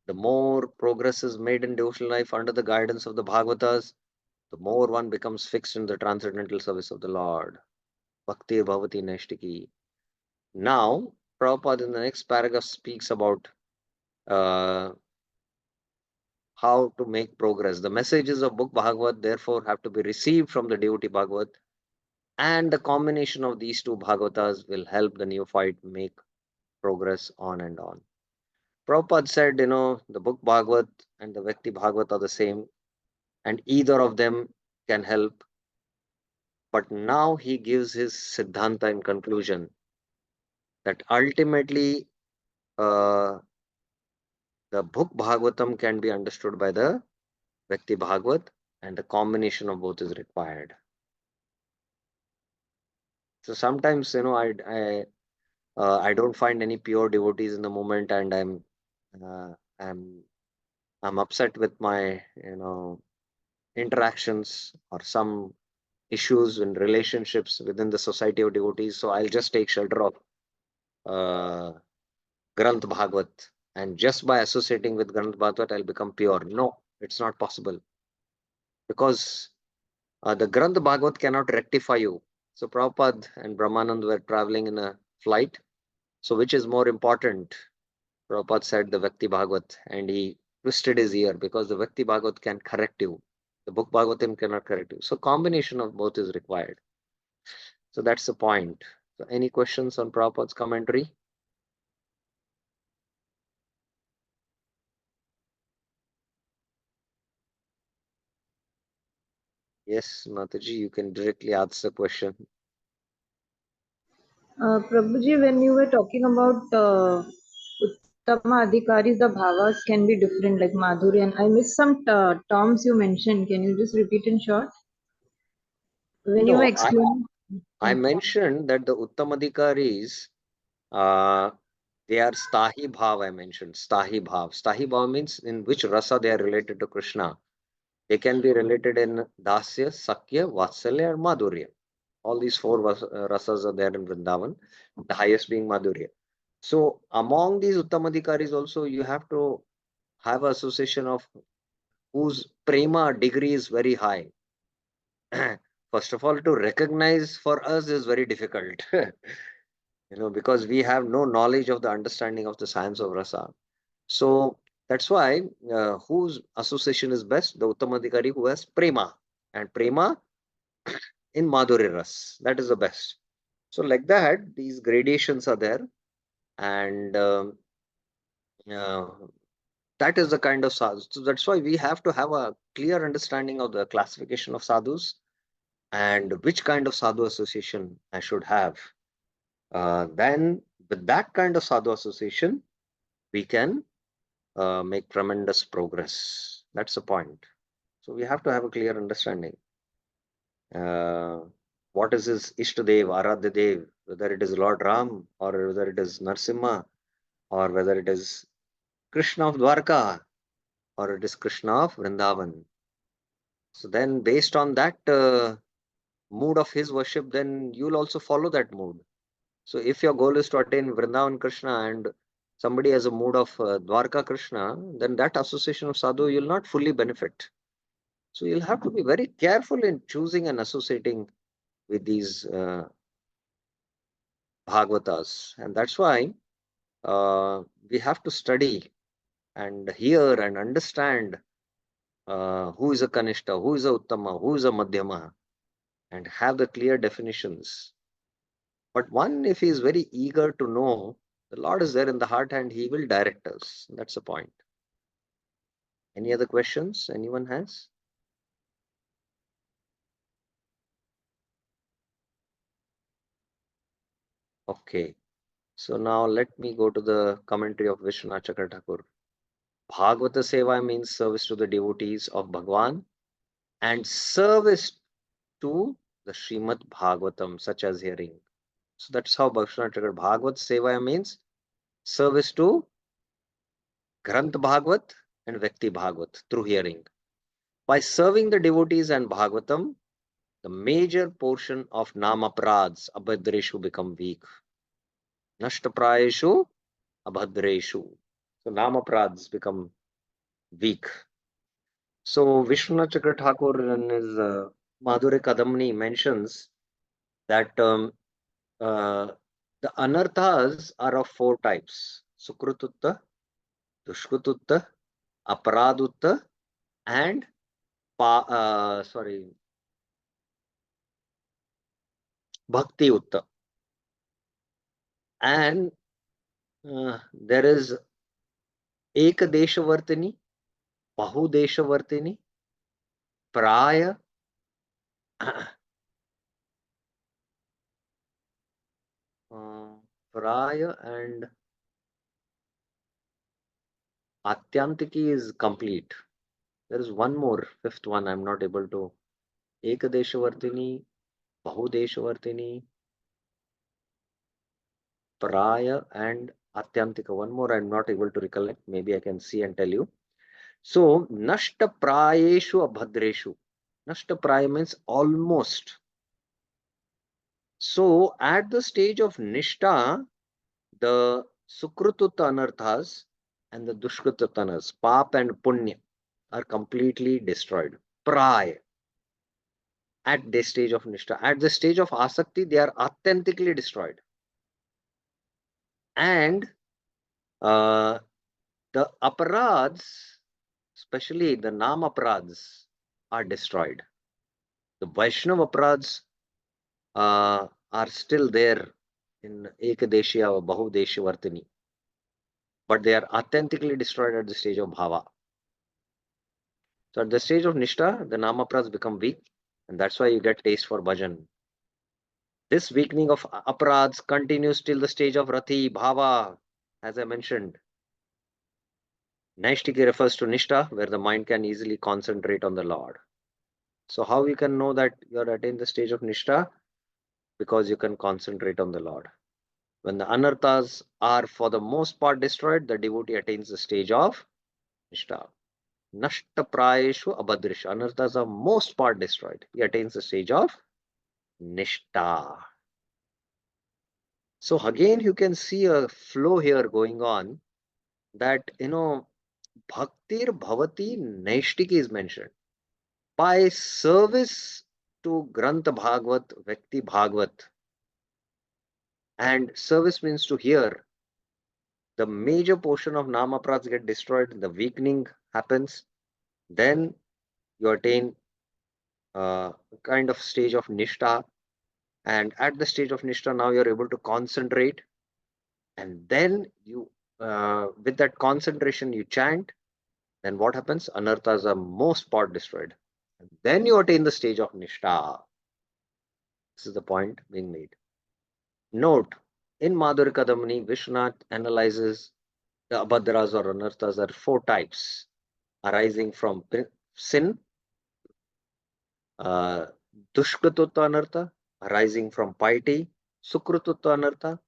The more progress is made in devotional life under the guidance of the Bhagavatas, the more one becomes fixed in the transcendental service of the Lord. Bhakti Bhavati Naishtiki. Now, Prabhupada in the next paragraph speaks about how to make progress. The messages of book Bhagavad therefore have to be received from the devotee Bhagavad, and the combination of these two Bhagavatas will help the neophyte make progress on and on. Prabhupada said, the book Bhagavad and the Vyakti Bhagavad are the same, and either of them can help. But now he gives his Siddhanta in conclusion that ultimately the book Bhagavatam can be understood by the Vyakti Bhagavad, and the combination of both is required. So sometimes, I don't find any pure devotees in the moment, and uh, I'm I'm upset with my interactions or some issues in relationships within the society of devotees. So I'll just take shelter of uh, Granth Bhagavat, and just by associating with Granth Bhagavat, I'll become pure. No, it's not possible, because the Granth Bhagavat cannot rectify you. So Prabhupada and Brahmanand were traveling in a flight. So which is more important? Prabhupada said the Vyakti Bhagavat, and he twisted his ear, because the Vyakti Bhagavat can correct you. The book Bhagavatam cannot correct you. So combination of both is required. So that's the point. So any questions on Prabhupada's commentary? Yes, Mataji, you can directly ask the question. Prabhuji, when you were talking about Uttama Adhikaris, the bhavas can be different, like Madhurya. And I missed some terms you mentioned. Can you just repeat in short? When you were No, explaining. I mentioned that the Uttamadhikaris, uh, they are Stahi Bhav, I mentioned. Stahi Bhav. Stahi Bhav means in which rasa they are related to Krishna. They can be related in Dasya, Sakya, Vatsalya, or Madhurya. All these four rasas are there in Vrindavan, the highest being Madhurya. So among these Uttamadhikaris also, you have to have association of whose prema degree is very high. First of all, to recognize for us is very difficult, because we have no knowledge of the understanding of the science of rasa. So that's why whose association is best? The Uttamadhikari who has prema, and prema in Madhurya ras. That is the best. So like that, these gradations are there, and uh, that is the kind of sadhu. So that's why we have to have a clear understanding of the classification of sadhus and which kind of sadhu association I should have. Then with that kind of sadhu association, we can make tremendous progress. That's the point. So we have to have a clear understanding. What is his Ishtadev, Aradhyadev, whether it is Lord Ram or whether it is Narsimha or whether it is Krishna of Dwarka or it is Krishna of Vrindavan. So then based on that mood of his worship, then you'll also follow that mood. So if your goal is to attain Vrindavan Krishna and somebody has a mood of Dwarka Krishna, then that association of sadhu you'll not fully benefit. So you'll have to be very careful in choosing and associating with these Bhagavatas. And that's why we have to study and hear and understand who is a Kanishta, who is a Uttama, who is a Madhyama, and have the clear definitions. But one, if he is very eager to know, the Lord is there in the heart and he will direct us. That's the point. Any other questions anyone has? Okay. So now let me go to the commentary of Vishwanath Chakra Thakur. Bhagavata Seva means service to the devotees of Bhagwan and service to the Srimad Bhagavatam, such as hearing. So that's how Vishwanath Chakra Bhagavata Seva means service to Granth Bhagavat and Vyakti Bhagavat through hearing. By serving the devotees and Bhagavatam, the major portion of Namaprads, Abhadreshu become weak. Nashtaprayeshu, Abhadreshu. So Namaprads become weak. So Vishwanath Chakra Thakur in his Madhurya Kadamni mentions that the anarthas are of four types: Sukrututta, Dushkrututta, Aparadutta, and Bhakti Utta. And there is Ekadeshavartini, Bahudeshavartini, Praya, Praya and Atyantiki is complete. There is one more, fifth one, I'm not able to. Ekadeshavartini, Bahudeshavartini, Praya and Atyantika. One more I'm not able to recollect. Maybe I can see and tell you. So, Nashta Prayeshu Abhadreshu. Nashta Praya means almost. So, at the stage of Nishta, the Sukrututta anarthas and the Dushkrutattanas, Pap and Punya, are completely destroyed. Praya. At this stage of Nishta. At the stage of Asakti, they are authentically destroyed. And the aparads, especially the Nam aparads, are destroyed. The Vaishnava aparads are still there in Ekadeshya or Bahudeshyavartini, but they are authentically destroyed at the stage of Bhava. So at the stage of Nishta, the Nam aparads become weak, and that's why you get taste for bhajan. This weakening of aparads continues till the stage of Rati, Bhava, as I mentioned. Naishtiki refers to Nishta, where the mind can easily concentrate on the Lord. So, how you can know that you are attained the stage of Nishta? Because you can concentrate on the Lord. When the anarthas are for the most part destroyed, the devotee attains the stage of Nishta. Nashta prayeshu abhadrish. Anarthas are most part destroyed. He attains the stage of Nishta. So again, you can see a flow here going on that, Bhaktir Bhavati Naishtiki is mentioned. By service to Granth Bhagavad, Vyakti Bhagavad, and service means to hear, the major portion of Namaprads get destroyed, the weakening happens, then you attain a kind of stage of Nishta, and at the stage of Nishta, now you're able to concentrate, and then you, with that concentration, you chant. Then what happens? Anarthas are most part destroyed. And then you attain the stage of Nishta. This is the point being made. Note, in Madhurya Kadamani, Vishwanath analyzes the abhadras or anarthas are four types arising from sin, uh, dushkritutva anartha, arising from piety, sukritutva anartha,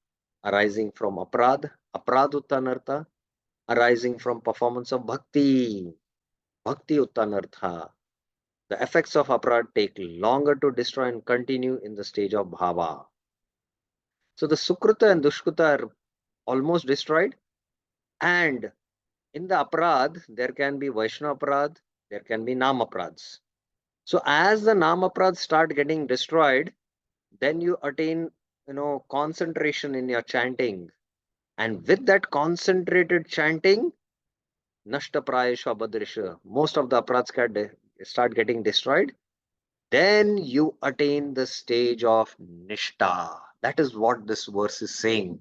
arising from apradutta anartha, arising from performance of bhakti, bhakti uttanartha. The effects of aparad take longer to destroy and continue in the stage of bhava. So the sukruta and dushkruta are almost destroyed, and in the aparad there can be Vaishnava aparad, there can be nam aparads. So as the nam aparads start getting destroyed, then you attain, concentration in your chanting, and with that concentrated chanting, nashta prayesha abhadrisha, most of the aparads can start getting destroyed. Then you attain the stage of Nishta. That is what this verse is saying.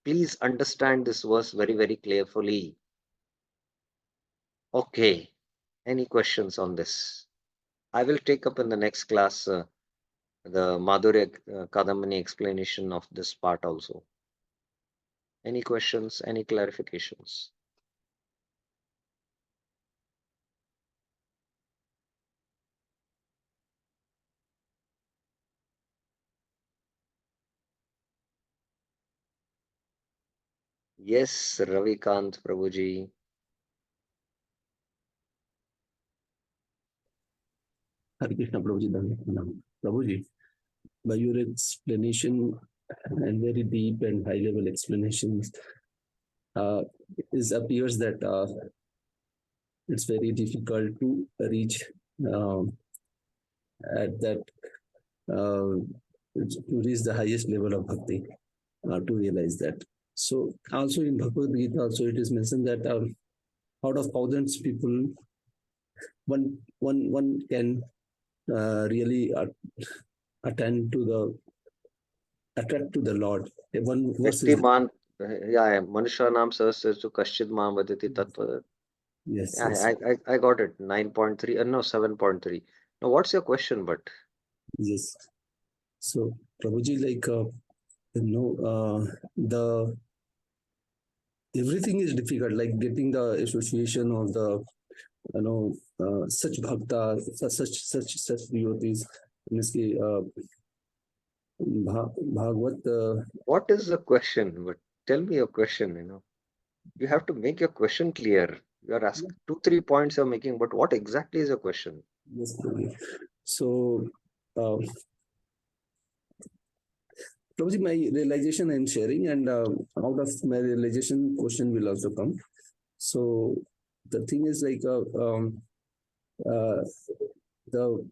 Please understand this verse very, very carefully. Okay. Any questions on this? I will take up in the next class the Madhurya Kadamani explanation of this part also. Any questions? Any clarifications? Yes, Ravikant Prabhuji. Hare Krishna, Prabhuji. Prabhuji, by your explanation and very deep and high level explanations, it appears that it's very difficult to reach at that to reach the highest level of bhakti, to realize that. So also in Bhagavad Gita, also it is mentioned that out of thousands people, one can really attend to the attract to the Lord. One verse is yeah, Manusha Nam Sahasratu Kashchid Mam Vadati Tattva. yes, Yeah, yes, I got it. 9.3, no, 7.3. Now, what's your question? But yes. So Prabhuji, like the everything is difficult, like getting the association of the such bhakta, such devotees. Bhagavad. what is the question? But tell me your question. You have to make your question clear. You are asking 2-3 points you're making, but what exactly is your question? Yes, Prabhuji. So, Prabhuji, my realization I'm sharing, and out of my realization, question will also come. So, the thing is like uh, the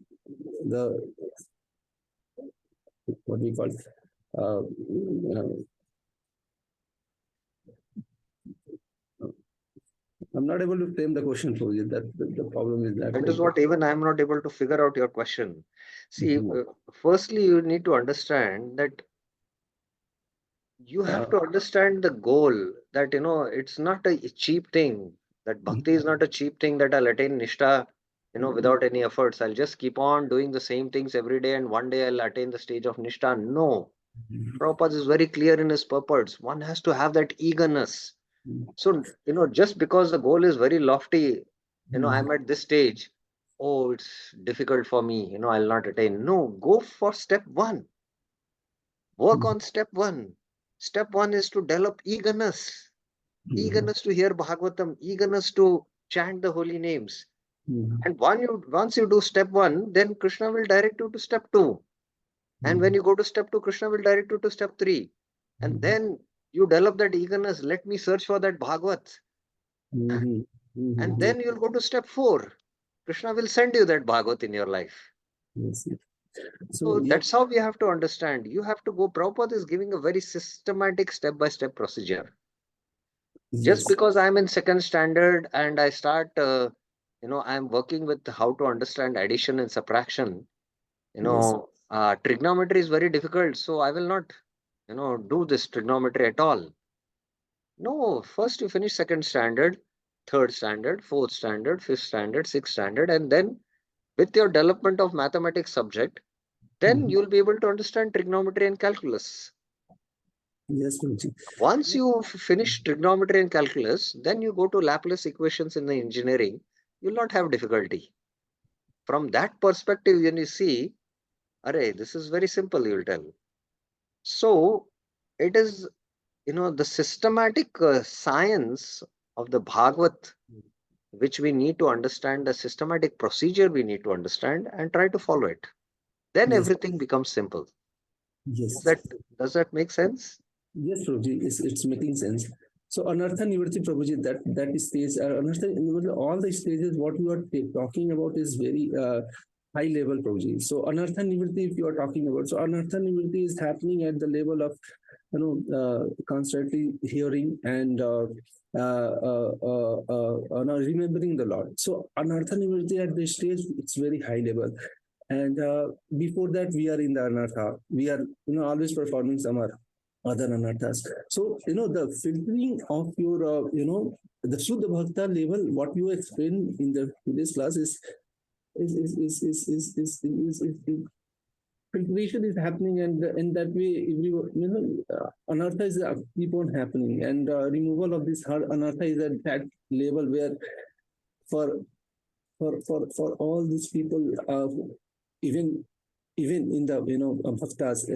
the what we call I'm not able to frame the question for you. That the problem is that That is like what even I'm not able to figure out your question. See, firstly, you need to understand that you have to understand the goal, that it's not a cheap thing, that bhakti is not a cheap thing that I'll attain nishta without any efforts. I'll just keep on doing the same things every day and one day I'll attain the stage of nishta. No. Prabhupada is very clear in his purports. One has to have that eagerness. So, just because the goal is very lofty, I'm at this stage, oh, it's difficult for me, I'll not attain. No, go for step one. Work on step one. Step one is to develop eagerness to hear Bhagavatam, eagerness to chant the holy names. And once you do step one, then Krishna will direct you to step two. And when you go to step two, Krishna will direct you to step three. And then you develop that eagerness. Let me search for that Bhagavat. And then you'll go to step four. Krishna will send you that Bhagavat in your life. Yes. So that's how we have to understand. You have to go. Prabhupada is giving a very systematic step-by-step procedure. Just because I'm in second standard and I start, I'm working with how to understand addition and subtraction. Trigonometry is very difficult, so I will not, do this trigonometry at all. No, first you finish second standard, third standard, fourth standard, fifth standard, sixth standard, and then with your development of mathematics subject, then you'll be able to understand trigonometry and calculus. Yes, Guruji. Once you finish trigonometry and calculus, then you go to Laplace equations in the engineering, you'll not have difficulty. From that perspective, when you see, array, this is very simple, you'll tell. So it is, the systematic science of the Bhagavat, which we need to understand, the systematic procedure we need to understand and try to follow it. Then everything becomes simple. Yes. Does that make sense? Yes, Prabhuji, it's making sense. So Anartha Nivritti, Prabhuji, that stage, Anartha Nivritti, all the stages, what you are talking about is very high level, Prabhuji. So Anartha Nivritti, if you are talking about, so Anartha Nivritti is happening at the level of, constantly hearing and remembering the Lord. So Anartha Nivritti at this stage, it's very high level. And before that, we are in the Anartha. We are, always performing some other anarthas. So, the filtering of your, the Shuddha Bhakta level, what you explained in the today's class is filtration is happening, and in that way, anartha is keep on happening, and removal of this anartha is at that level where for all these people, even in the bhaktas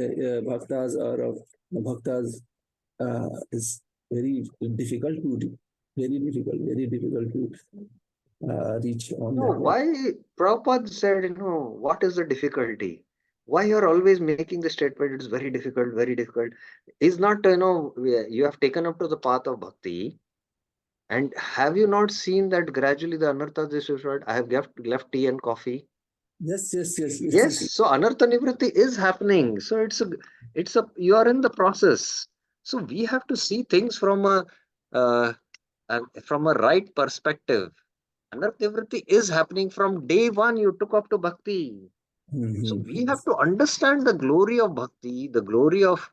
or bhaktas is very difficult to reach on No, that. why Prabhupada said, what is the difficulty? Why you're always making the statement, it's very difficult, very difficult. Is not, you have taken up to the path of bhakti. And have you not seen that gradually the anartha is destroyed? I have left tea and coffee. Yes. Yes, so anartha nivritti is happening. So you are in the process. So we have to see things from a right perspective. Anartha nivritti is happening from day one you took up to bhakti. So we have to understand the glory of bhakti, the glory of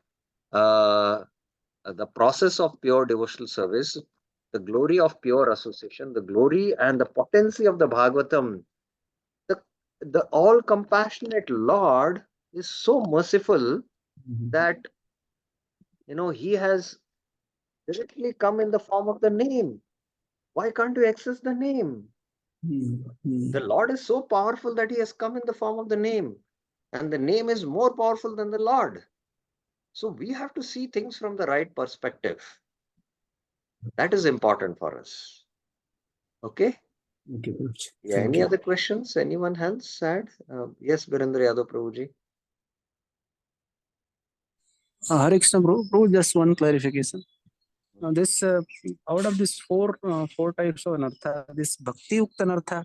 the process of pure devotional service, the glory of pure association, the glory and the potency of the Bhagavatam. The all compassionate Lord is so merciful that he has directly come in the form of the name. Why can't you access the name? The Lord is so powerful that he has come in the form of the name, and the name is more powerful than the Lord. So we have to see things from the right perspective. That is important for us. Okay. Okay. Yeah. Any other questions? Anyone else had? Yes, Birendra Yadav Prabhuji. Hare Krishna, bro, just one clarification. Now, this out of this four types of anartha, this bhakti yukta anartha,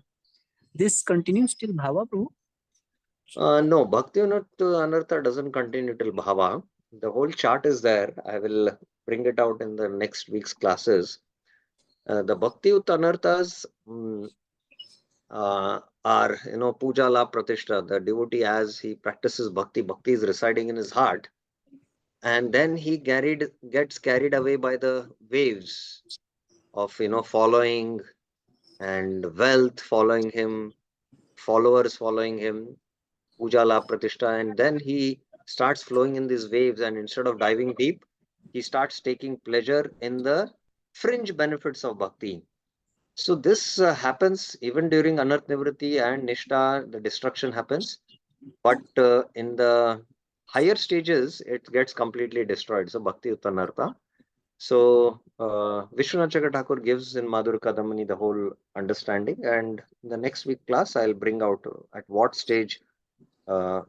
this continues till bhava, bro. No, Bhakti Anartha doesn't continue till Bhava. The whole chart is there. I will bring it out in the next week's classes. The Bhakti Anarthas are, Puja La Pratishta. The devotee, as he practices Bhakti is residing in his heart. And then he gets carried away by the waves of, following and wealth following him, followers following him, Puja La Pratishta, and then he starts flowing in these waves, and instead of diving deep, he starts taking pleasure in the fringe benefits of bhakti. So this happens even during Anarth Nivritti and Nishta, the destruction happens. But in the higher stages, it gets completely destroyed. So Bhakti Uttanartha. So Vishwanath Chakra Thakur gives in Madhur Kadamani the whole understanding. And in the next week class, I'll bring out at what stage uh,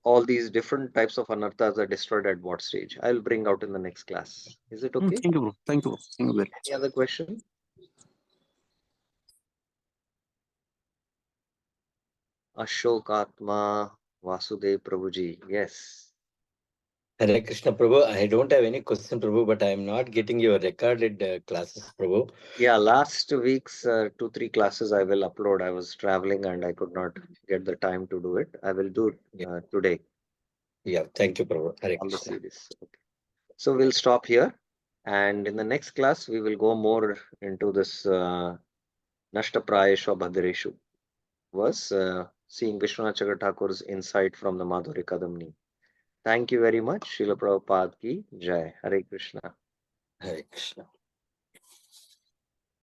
all these different types of anarthas are destroyed at what stage. I'll bring out in the next class. Is it okay? Thank you, bro. Thank you, bro. Thank you very much. Any other question? Ashokatma Vasudev Prabhuji. Yes. Hare Krishna Prabhu, I don't have any question, Prabhu, but I am not getting your recorded classes, Prabhu. Yeah, last week's 2-3 classes I will upload. I was traveling and I could not get the time to do it. I will do it today. Yeah, thank you, Prabhu. Hare All the Krishna. series. Okay. So we'll stop here. And in the next class, we will go more into this Nashta Prayesha Bhadreshu verse, seeing Vishwanath Chakra Thakur's insight from the Madhuri Kadamni. Thank you very much. Srila Prabhupada ki Jai. Hare Krishna. Hare Krishna.